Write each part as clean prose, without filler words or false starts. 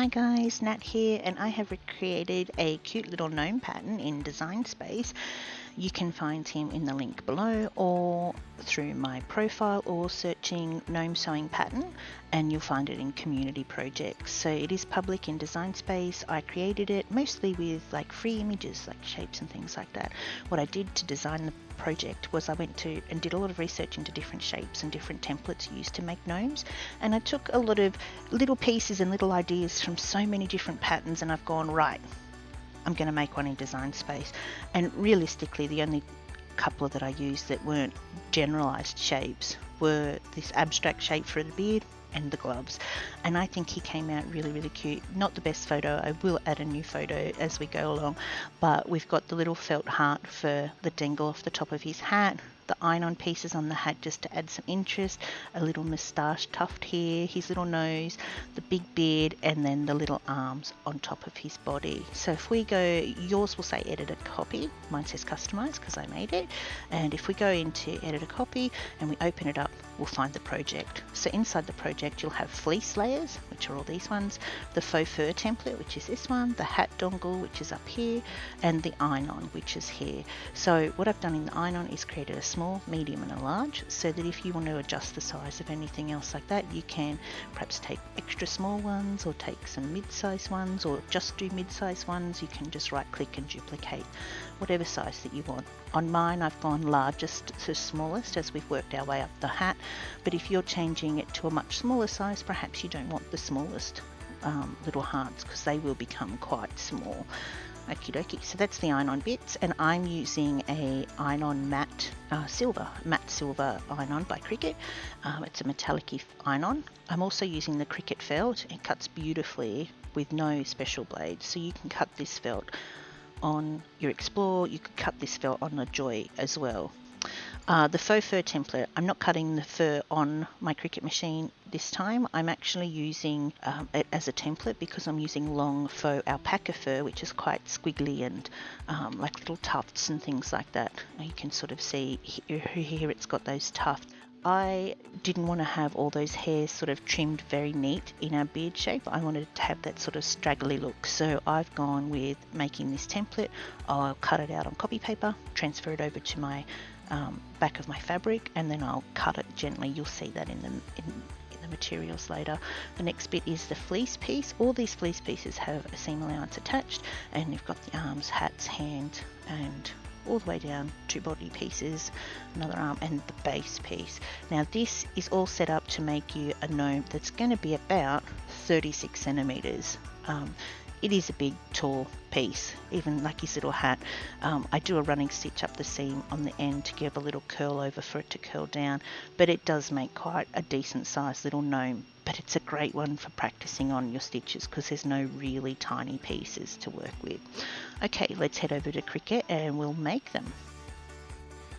Hi guys, Nat here, and I have recreated a cute little gnome pattern in Design Space. You can find him in the link below or through my profile or searching gnome sewing pattern, and you'll find it in community projects. So it is public in Design Space. I created it mostly with like free images like shapes and things like that. What I did to design the project was I went to and did a lot of research into different shapes and different templates used to make gnomes, and I took a lot of little pieces and little ideas from so many different patterns, and I've gone, right, I'm going to make one in Design Space. And realistically, the only couple that I used that weren't generalized shapes were this abstract shape for the beard and the gloves, and I think he came out really cute. Not the best photo, I will add a new photo as we go along, but we've got the little felt heart for the dangle off the top of his hat, the iron-on pieces on the hat just to add some interest, a little moustache tuft here, his little nose, the big beard, and then the little arms on top of his body. So if we go, yours will say edit a copy, mine says customize because I made it, and if we go into edit a copy and we open it up, we'll find the project. So inside the project you'll have fleece layers, which are all these ones, the faux fur template, which is this one, the hat dongle, which is up here, and the iron-on, which is here. So what I've done in the iron-on is created a small, medium and a large, so that if you want to adjust the size of anything else like that, you can perhaps take extra small ones or take some mid-size ones, or just do mid-size ones. You can just right click and duplicate whatever size that you want. On mine I've gone largest to smallest as we've worked our way up the hat, but if you're changing it to a much smaller size, perhaps you don't want the smallest little hearts because they will become quite small. Okie dokie, so that's the iron-on bits, and I'm using a iron-on matte silver iron-on by Cricut. It's a metallic iron-on. I'm also using the Cricut Felt. It cuts beautifully with no special blades, so you can cut this felt on your Explorer, you could cut this felt on a Joy as well. The faux fur template, I'm not cutting the fur on my Cricut machine this time. I'm actually using it as a template because I'm using long faux alpaca fur, which is quite squiggly and like little tufts and things like that. You can sort of see here it's got those tufts. I didn't want to have all those hairs sort of trimmed very neat in a beard shape. I wanted to have that sort of straggly look. So I've gone with making this template. I'll cut it out on copy paper, transfer it over to my back of my fabric, and then I'll cut it gently. You'll see that in the materials later. The next bit is the fleece piece. All these fleece pieces have a seam allowance attached, and you've got the arms, hats, hand, and all the way down two body pieces, another arm, and the base piece. Now this is all set up to make you a gnome that's going to be about 36 centimeters. It is a big tall piece, even like his little hat. I do a running stitch up the seam on the end to give a little curl over for it to curl down, but it does make quite a decent sized little gnome. But it's a great one for practicing on your stitches because there's no really tiny pieces to work with. Okay, let's head over to Cricut and we'll make them.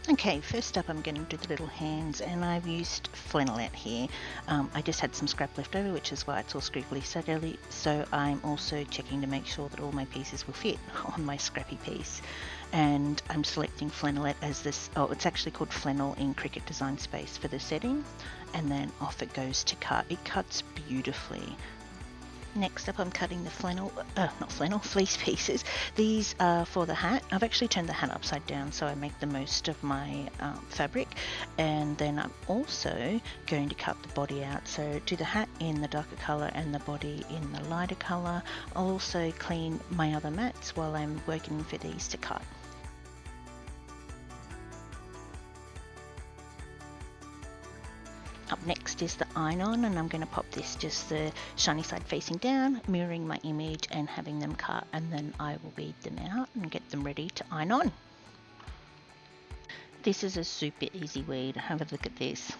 Okay, first up I'm going to do the little hands, and I've used flannelette here. I just had some scrap left over, which is why it's all scribbly saggly, so I'm also checking to make sure that all my pieces will fit on my scrappy piece. And I'm selecting flannelette as this, oh, it's actually called flannel in Cricut Design Space for the setting, and then off it goes to cut. It cuts beautifully. Next up I'm cutting the fleece pieces. These are for the hat. I've actually turned the hat upside down so I make the most of my fabric, and then I'm also going to cut the body out. So do the hat in the darker colour and the body in the lighter colour. I'll also clean my other mats while I'm working for these to cut. Up next is the iron-on, and I'm going to pop this just the shiny side facing down, mirroring my image and having them cut, and then I will weed them out and get them ready to iron on. This is a super easy weed. Have a look at this.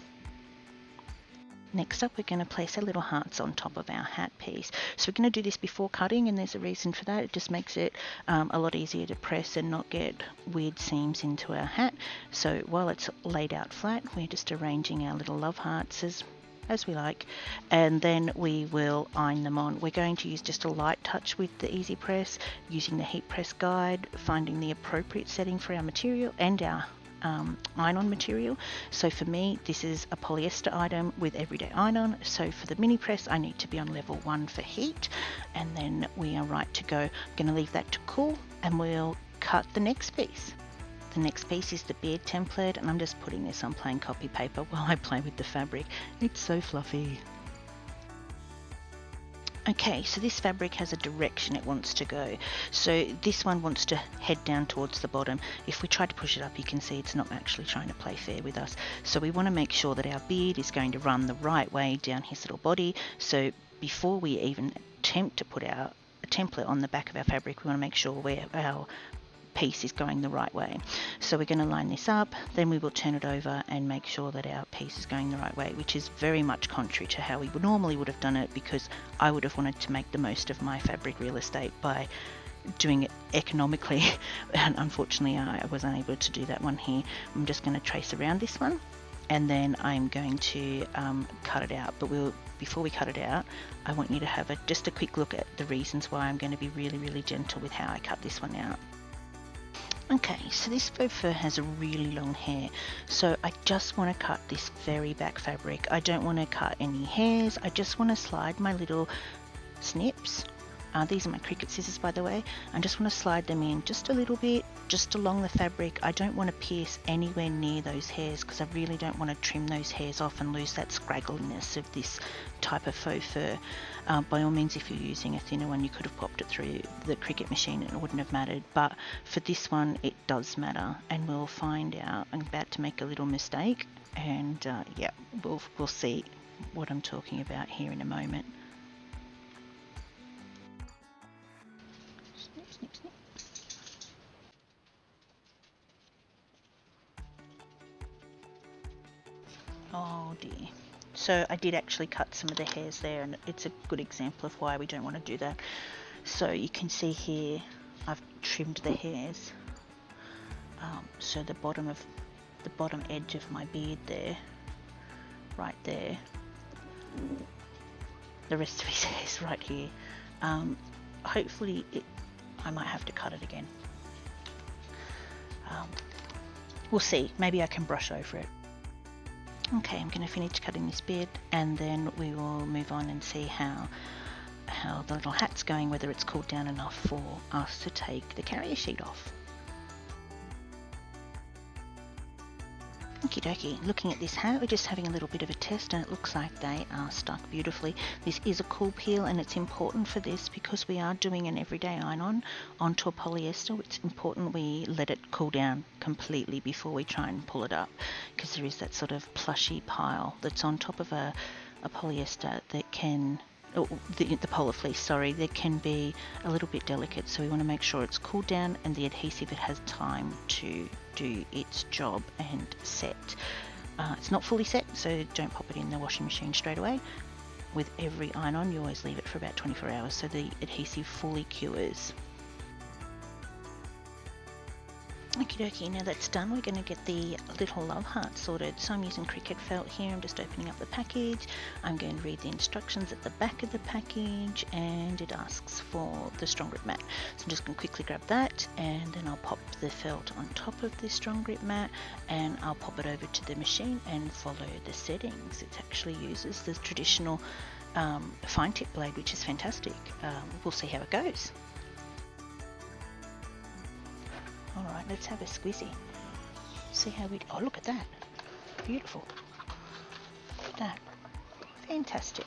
Next up we're going to place our little hearts on top of our hat piece. So we're going to do this before cutting, and there's a reason for that. It just makes it a lot easier to press and not get weird seams into our hat. So while it's laid out flat, we're just arranging our little love hearts as we like, and then we will iron them on. We're going to use just a light touch with the easy press, using the heat press guide, finding the appropriate setting for our material and our iron-on material. So for me, this is a polyester item with everyday iron-on. So for the mini press, I need to be on level 1 for heat, and then we are right to go. I'm going to leave that to cool, and we'll cut the next piece. The next piece is the beard template, and I'm just putting this on plain copy paper while I play with the fabric. It's so fluffy. Okay, so this fabric has a direction it wants to go. So this one wants to head down towards the bottom. If we try to push it up, you can see it's not actually trying to play fair with us. So we want to make sure that our beard is going to run the right way down his little body. So before we even attempt to put our template on the back of our fabric, we want to make sure where our piece is going the right way. So we're going to line this up, then we will turn it over and make sure that our piece is going the right way, which is very much contrary to how we normally would have done it, because I would have wanted to make the most of my fabric real estate by doing it economically, and unfortunately I was unable to do that one here. I'm just going to trace around this one, and then I'm going to cut it out. But before we cut it out, I want you to have just a quick look at the reasons why I'm going to be really gentle with how I cut this one out. Okay, so this faux fur has a really long hair, so I just want to cut this very back fabric. I don't want to cut any hairs. I just want to slide my little snips. These are my Cricut scissors, by the way. I just want to slide them in just a little bit, just along the fabric. I don't want to pierce anywhere near those hairs, because I really don't want to trim those hairs off and lose that scraggliness of this type of faux fur. By all means, if you're using a thinner one, you could have popped it through the Cricut machine and it wouldn't have mattered. But for this one, it does matter, and we'll find out. I'm about to make a little mistake, and yeah, we'll see what I'm talking about here in a moment. Snip, snip. Oh dear. So I did actually cut some of the hairs there, and it's a good example of why we don't want to do that. So you can see here I've trimmed the hairs. So the bottom edge of my beard there, right there. The rest of his hair's right here. Hopefully I might have to cut it again. We'll see. Maybe I can brush over it. Okay, I'm going to finish cutting this beard, and then we will move on and see how the little hat's going, whether it's cooled down enough for us to take the carrier sheet off. Okie dokie, looking at this hat, we're just having a little bit of a test, and it looks like they are stuck beautifully. This is a cool peel, and it's important for this because we are doing an everyday iron-on onto a polyester. It's important we let it cool down completely before we try and pull it up, because there is that sort of plushy pile that's on top of a polyester that can, the Polar Fleece, sorry, that can be a little bit delicate. So we want to make sure it's cooled down and the adhesive, it has time to do its job and set. It's not fully set, so don't pop it in the washing machine straight away. With every iron-on, you always leave it for about 24 hours so the adhesive fully cures. Okie dokie, now that's done, we're going to get the little love heart sorted. So I'm using Cricut Felt here. I'm just opening up the package. I'm going to read the instructions at the back of the package, and it asks for the strong grip mat. So I'm just going to quickly grab that, and then I'll pop the felt on top of the strong grip mat, and I'll pop it over to the machine and follow the settings. It actually uses the traditional fine tip blade, which is fantastic. We'll see how it goes. Alright, let's have a squizzy. See how we... Oh, look at that. Beautiful. Look at that. Fantastic.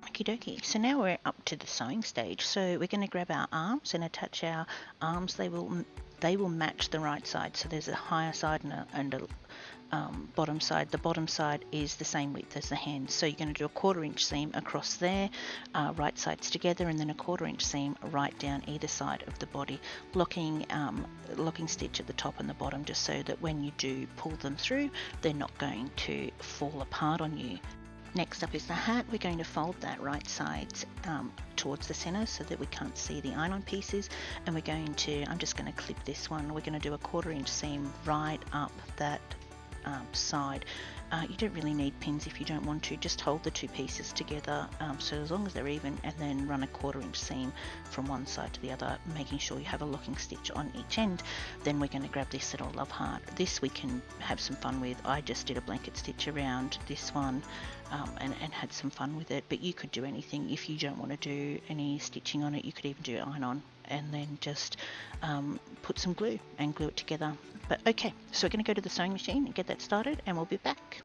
Okie dokie. So now we're up to the sewing stage. So we're going to grab our arms and attach our arms. They will match the right side. So there's a higher side and a bottom side. The bottom side is the same width as the hand, so you're going to do a 1/4 inch seam across there, right sides together, and then a 1/4 inch seam right down either side of the body, locking stitch at the top and the bottom, just so that when you do pull them through, they're not going to fall apart on you. Next up is the hat. We're going to fold that right side towards the center so that we can't see the iron-on pieces, and we're going to, I'm just going to clip this one. We're going to do a 1/4 inch seam right up that side You don't really need pins if you don't want to. Just hold the two pieces together, so as long as they're even, and then run a 1/4 inch seam from one side to the other, making sure you have a locking stitch on each end. Then we're going to grab this little love heart. This we can have some fun with. I just did a blanket stitch around this one and had some fun with it, but you could do anything. If you don't want to do any stitching on it, you could even do iron on and then just put some glue and glue it together. But okay, so we're going to go to the sewing machine and get that started, and we'll be back.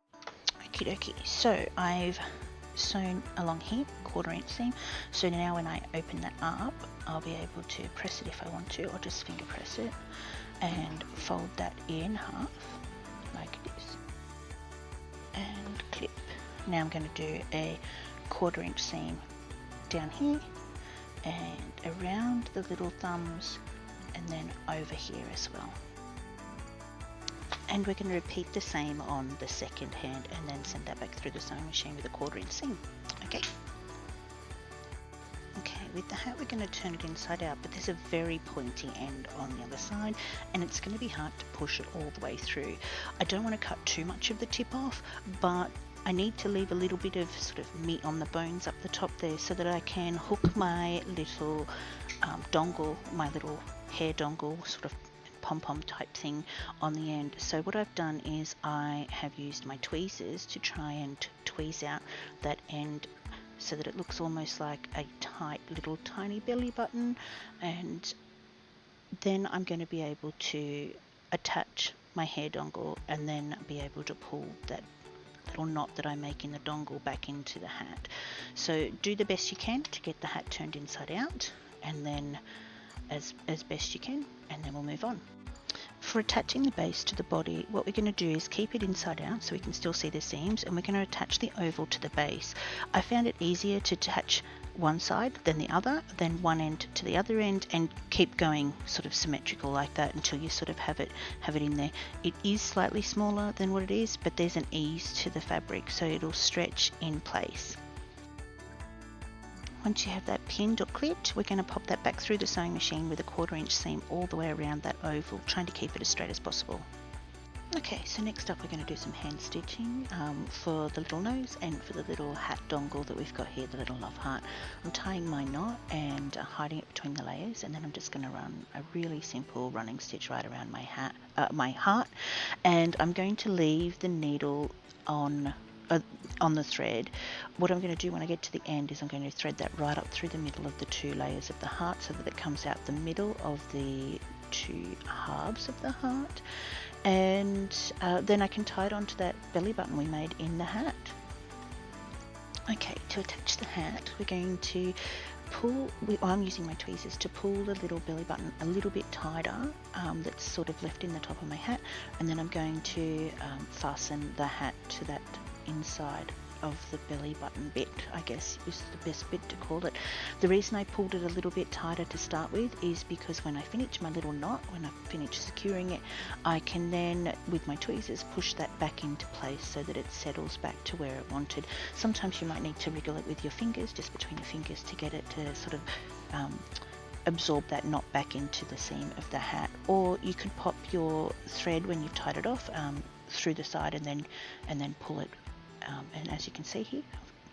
Okie dokie, so I've sewn along here, 1/4 inch seam. So now when I open that up, I'll be able to press it if I want to, or just finger press it and fold that in half like this and clip. Now I'm going to do a 1/4 inch seam down here and around the little thumbs and then over here as well. And we're going to repeat the same on the second hand and then send that back through the sewing machine with a 1/4 inch seam. Okay. Okay, with the hat we're going to turn it inside out, but there's a very pointy end on the other side and it's going to be hard to push it all the way through. I don't want to cut too much of the tip off, but I need to leave a little bit of sort of meat on the bones up the top there so that I can hook my little dongle, my little hair dongle, sort of pom-pom type thing on the end. So what I've done is I have used my tweezers to try and tweeze out that end so that it looks almost like a tight little tiny belly button, and then I'm going to be able to attach my hair dongle and then be able to pull that little knot that I make in the dongle back into the hat. So do the best you can to get the hat turned inside out, and then as best you can, and then we'll move on. For attaching the base to the body, what we're going to do is keep it inside out so we can still see the seams, and we're going to attach the oval to the base. I found it easier to attach one side than the other, then one end to the other end, and keep going sort of symmetrical like that until you sort of have it in there. It is slightly smaller than what it is, but there's an ease to the fabric, so it'll stretch in place. Once you have that pinned or clipped, we're going to pop that back through the sewing machine with a 1/4 inch seam all the way around that oval, trying to keep it as straight as possible. Okay, so next up we're going to do some hand stitching for the little nose and for the little hat dongle that we've got here, the little love heart. I'm tying my knot and hiding it between the layers, and then I'm just going to run a really simple running stitch right around my heart, and I'm going to leave the needle on the thread. What I'm going to do when I get to the end is I'm going to thread that right up through the middle of the two layers of the heart so that it comes out the middle of the two halves of the heart, and then I can tie it onto that belly button we made in the hat. Okay, to attach the hat we're going to pull, I'm using my tweezers to pull the little belly button a little bit tighter, that's sort of left in the top of my hat, and then I'm going to fasten the hat to that inside of the belly button bit, I guess is the best bit to call it. The reason I pulled it a little bit tighter to start with is because when I finish my little knot, when I finish securing it, I can then with my tweezers push that back into place so that it settles back to where it wanted. Sometimes you might need to wriggle it with your fingers, just between your fingers, to get it to sort of absorb that knot back into the seam of the hat, or you could pop your thread when you've tied it off through the side and then pull it. And as you can see here,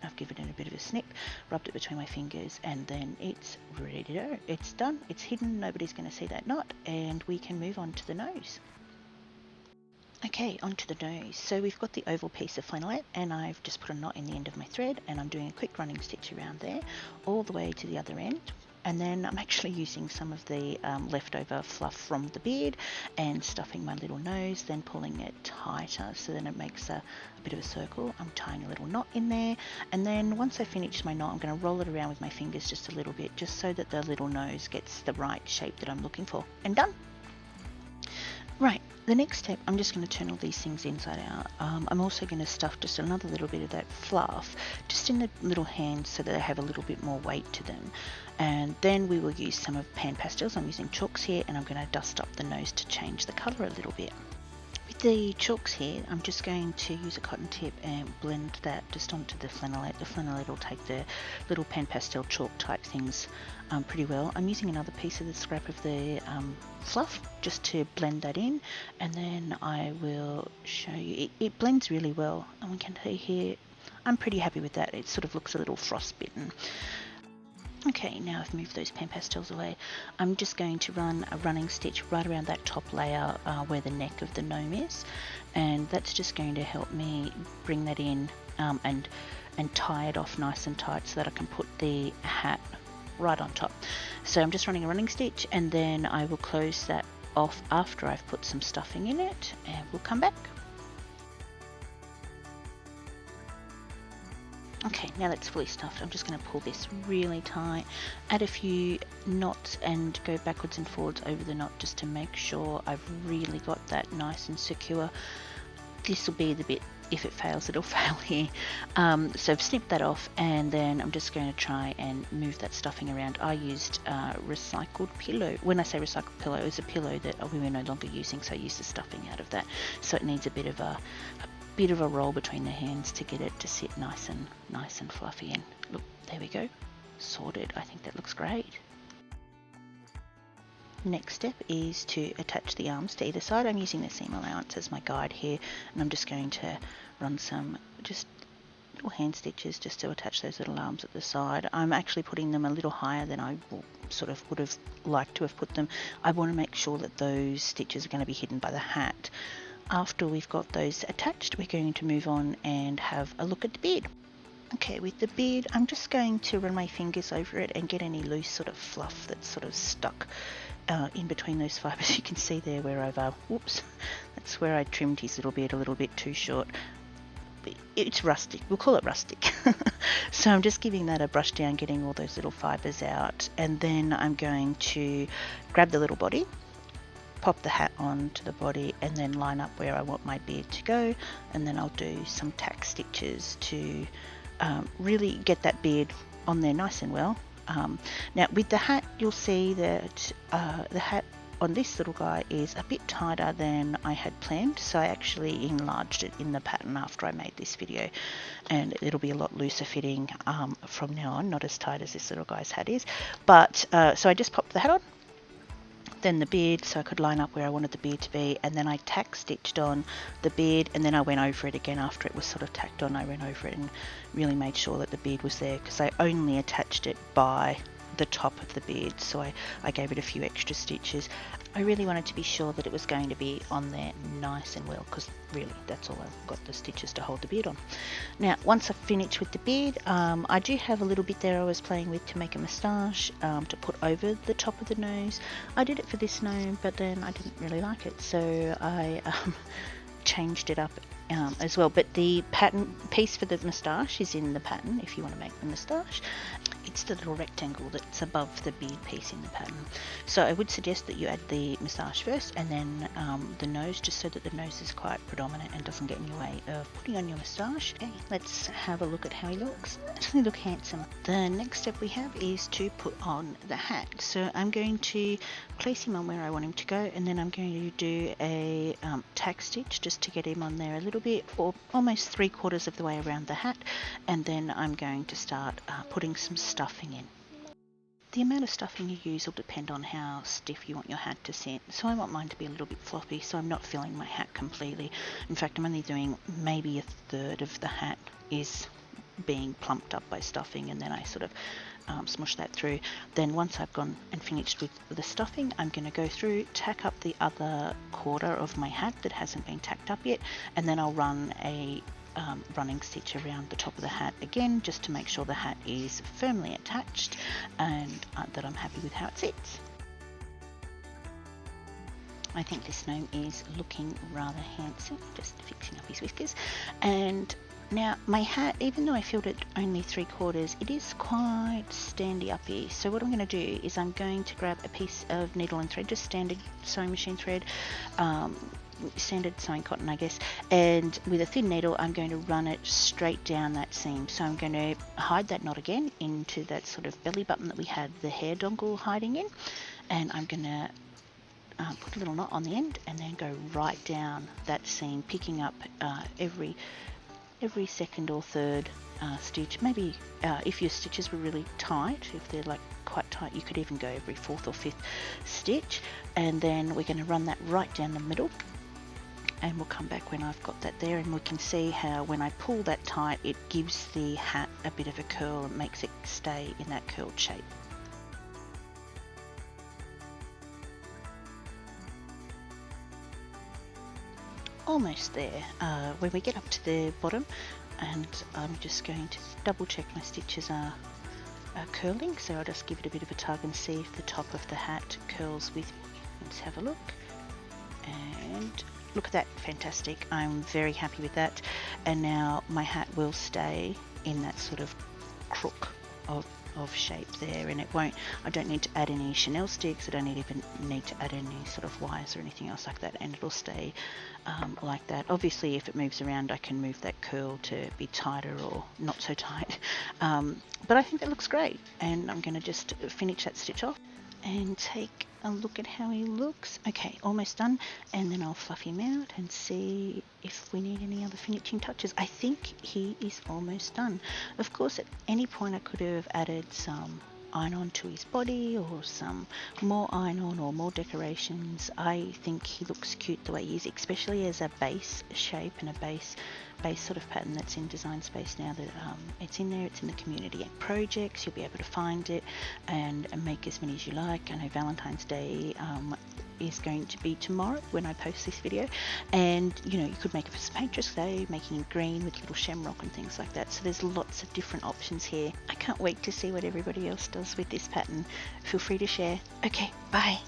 I've given it a bit of a snip, rubbed it between my fingers, and then it's ready to go. It's done, it's hidden, nobody's going to see that knot, and we can move on to the nose. Okay, onto the nose. So we've got the oval piece of flannelette, and I've just put a knot in the end of my thread, and I'm doing a quick running stitch around there, all the way to the other end. And then I'm actually using some of the leftover fluff from the beard and stuffing my little nose, then pulling it tighter so then it makes a bit of a circle. I'm tying a little knot in there, and then once I finish my knot I'm going to roll it around with my fingers just a little bit, just so that the little nose gets the right shape that I'm looking for. And done! Right, the next step, I'm just going to turn all these things inside out. I'm also going to stuff just another little bit of that fluff just in the little hands so that they have a little bit more weight to them. And then we will use some of pan pastels. I'm using chalks here, and I'm going to dust up the nose to change the colour a little bit. With the chalks here, I'm just going to use a cotton tip and blend that just onto the flannelette. The flannelette will take the little pen pastel chalk type things pretty well. I'm using another piece of the scrap of the fluff just to blend that in, and then I will show you. It blends really well, and we can see here, I'm pretty happy with that. It sort of looks a little frostbitten. Okay, now I've moved those pen pastels away. I'm just going to run a running stitch right around that top layer where the neck of the gnome is, and that's just going to help me bring that in and tie it off nice and tight so that I can put the hat right on top. So I'm just running a running stitch, and then I will close that off after I've put some stuffing in it, and we'll come back. Okay, now that's fully stuffed, I'm just going to pull this really tight, add a few knots and go backwards and forwards over the knot just to make sure I've really got that nice and secure. This will be the bit, if it fails, it'll fail here. So I've snipped that off, and then I'm just going to try and move that stuffing around. I used recycled pillow. When I say recycled pillow, it was a pillow that we were no longer using, so I used the stuffing out of that. So it needs a bit of a roll between the hands to get it to sit nice and fluffy. And look, there we go, sorted. I think that looks great. Next step is to attach the arms to either side. I'm using the seam allowance as my guide here, and I'm just going to run some just little hand stitches just to attach those little arms at the side. I'm actually putting them a little higher than I sort of would have liked to have put them. I want to make sure that those stitches are going to be hidden by the hat. After we've got those attached, we're going to move on and have a look at the beard. Okay, with the beard, I'm just going to run my fingers over it and get any loose sort of fluff that's sort of stuck in between those fibres. You can see there where I've, whoops, that's where I trimmed his little beard a little bit too short. It's rustic, we'll call it rustic. So I'm just giving that a brush down, getting all those little fibres out, and then I'm going to grab the little body, pop the hat onto the body, and then line up where I want my beard to go, and then I'll do some tack stitches to really get that beard on there nice and well. Now with the hat, you'll see that the hat on this little guy is a bit tighter than I had planned, so I actually enlarged it in the pattern after I made this video, and it'll be a lot looser fitting from now on, not as tight as this little guy's hat is. But so I just popped the hat on, then the beard, so I could line up where I wanted the beard to be, and then I tack stitched on the beard, and then I went over it again after it was sort of tacked on. I went over it and really made sure that the beard was there, because I only attached it by the top of the beard, so I gave it a few extra stitches. I really wanted to be sure that it was going to be on there nice and well, because really that's all I've got, the stitches to hold the beard on. Now once I've finished with the beard, I do have a little bit there I was playing with to make a moustache to put over the top of the nose. I did it for this gnome, but then I didn't really like it, so I changed it up as well. But the pattern piece for the moustache is in the pattern if you want to make the moustache. It's the little rectangle that's above the beard piece in the pattern. So I would suggest that you add the moustache first, and then the nose, just so that the nose is quite predominant and doesn't get in your way of putting on your moustache. Okay, let's have a look at how he looks. Doesn't he look handsome? The next step we have is to put on the hat. So I'm going to place him on where I want him to go, and then I'm going to do a tack stitch just to get him on there a little bit, or almost 3/4 of the way around the hat, and then I'm going to start putting some stuffing in. The amount of stuffing you use will depend on how stiff you want your hat to sit. So I want mine to be a little bit floppy, so I'm not filling my hat completely. In fact, I'm only doing maybe 1/3 of the hat is being plumped up by stuffing, and then I sort of smush that through. Then once I've gone and finished with the stuffing, I'm going to go through, tack up the other 1/4 of my hat that hasn't been tacked up yet, and then I'll run a running stitch around the top of the hat again, just to make sure the hat is firmly attached and that I'm happy with how it sits. I think this gnome is looking rather handsome, just fixing up his whiskers. And now my hat, even though I filled it only 3/4, it is quite standy up here. So what I'm going to do is I'm going to grab a piece of needle and thread, just standard sewing machine thread, standard sewing cotton I guess, and with a thin needle I'm going to run it straight down that seam. So I'm going to hide that knot again into that sort of belly button that we had the hair dongle hiding in, and I'm going to put a little knot on the end and then go right down that seam, picking up every second or third stitch. Maybe if your stitches were really tight, if they're like quite tight, you could even go every fourth or fifth stitch. And then we're going to run that right down the middle, and we'll come back when I've got that there, and we can see how when I pull that tight, it gives the hat a bit of a curl and makes it stay in that curled shape. Almost there. When we get up to the bottom, and I'm just going to double check my stitches are curling, so I'll just give it a bit of a tug and see if the top of the hat curls with me. Let's have a look, and look at that, fantastic. I'm very happy with that, and now my hat will stay in that sort of crook of shape there, and it won't, I don't need to add any Chanel sticks, I don't even need to add any sort of wires or anything else like that, and it'll stay like that. Obviously if it moves around I can move that curl to be tighter or not so tight, but I think that looks great, and I'm going to just finish that stitch off and take a look at how he looks. Okay, almost done, and then I'll fluff him out and see if we need any other finishing touches. I think he is almost done. Of course, at any point I could have added some iron-on to his body, or some more iron-on or more decorations. I think he looks cute the way he is, especially as a base shape and a base sort of pattern that's in Design Space now that it's in there, it's in the community projects. You'll be able to find it and make as many as you like. I know Valentine's Day is going to be tomorrow when I post this video, and you know, you could make it for St. Patrick's Day, making it green with little shamrock and things like that. So there's lots of different options here. I can't wait to see what everybody else does with this pattern. Feel free to share. Okay, bye.